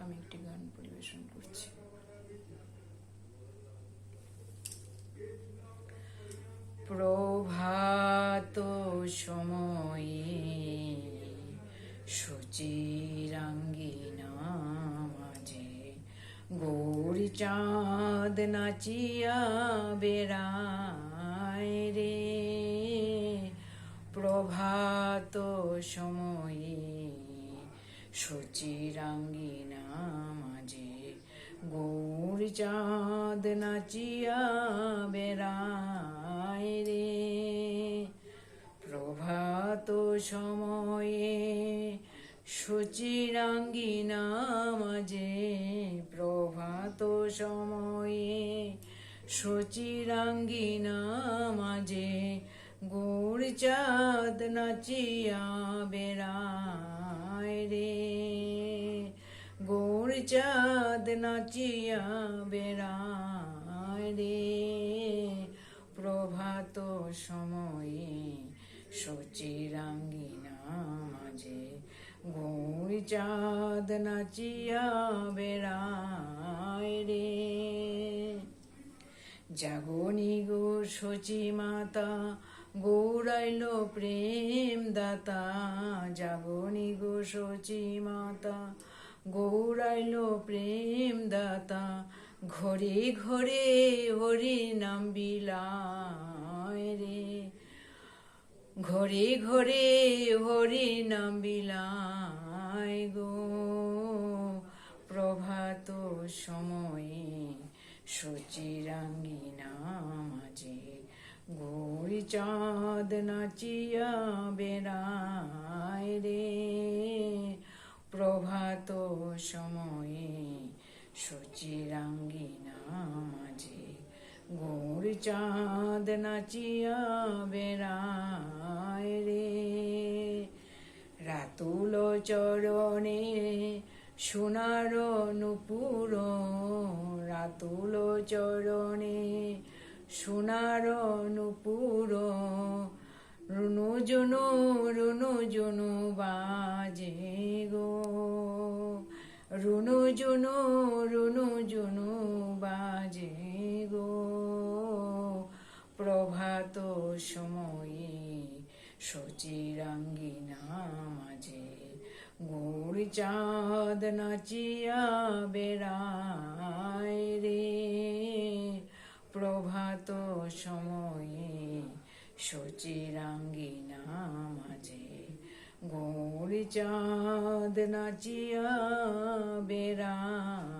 আমি একটি গান পরিবেশন করছি। প্রভাত সময়ে সচিরাঙ্গিনা মাঝে গৌরী চাঁদ নাচিয়া বেড়ায় রে। প্রভাত সময়ে সচিরাঙ্গিনা মাঝে গৌরী চাঁদ নাচিয়া বেড়ায় রে। প্রভাত সময়ে সচিরাঙ্গিনা মাঝে, প্রভাত সময়ে সচিরাঙ্গিনা মাঝে গৌরী চাঁদ নাচিয়া বেড়ায় রে। গৌরী চাঁদ নাচিয়া বেড়ায় রে। প্রভাত সময়ে সচিরাঙ্গিনা মাঝে গৌরী চাঁদ নাচিয়া বেড়ায় রে। জাগনি গো সচি মাতা গৌরাইল প্রেম দাতা। জাগনি গো সচি মাতা গৌরাইল প্রেম দাতা। ঘরে ঘরে হরি নাম বিলায় রে। ঘরে ঘরে হরি নাম বিলায় গো। প্রভাত সময়ে সচিরাঙ্গিনা মাঝে গৌরী চাঁদ নাচিয়া বেড়ায় রে। প্রভাত সময়ে সচিরাঙ্গিনা মাঝে গৌরী চাঁদ নাচিয়া বেড়ায় রে। রাতুল চরণে সোনার নূপুর, রাতুল চরণে সোনার নূপুর। রুনু জুনু বাজে গো। রুনু জুনু বাজে গো। প্রভাত সময়ে সচিরাঙ্গিনা মাঝে গৌরী চাঁদ নাচিয়া বেড়ায় রে। প্রভাত সময়ে সচিরাঙ্গিনা মাঝে গৌরী চাঁদ নাচিয়া বেড়ায়।